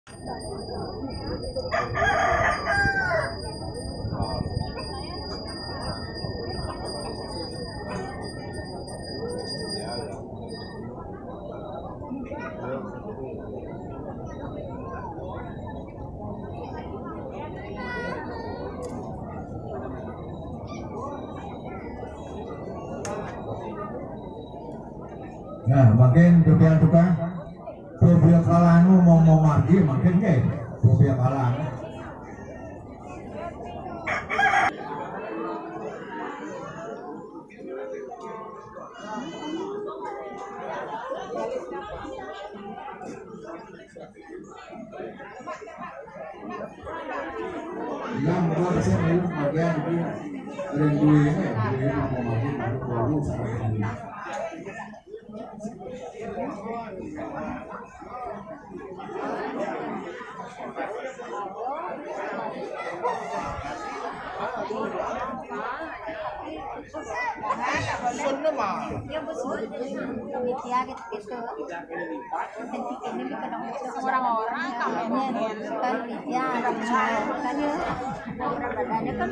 Nah, makin duka Bobia kalanu mau mati makin ke Bobia kalanu. Yang berarti itu bagian di renduinya, mau mati baru sampai ini. Orang-orang kan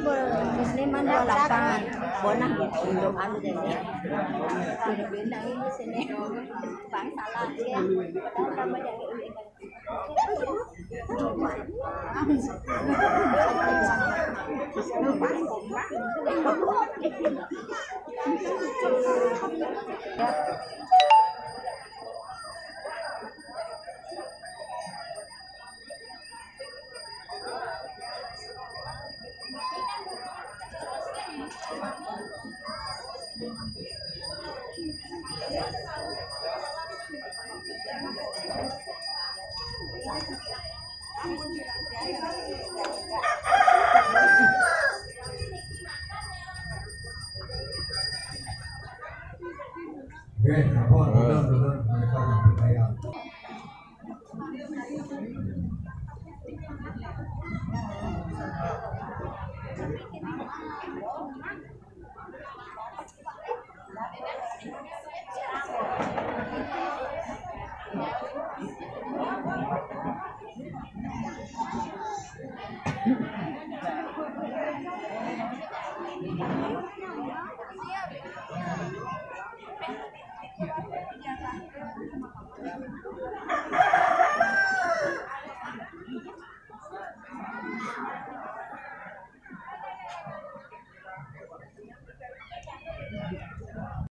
musliman lapangan bonang untuk anu ini Filipina ini sini bang salah ya sama yang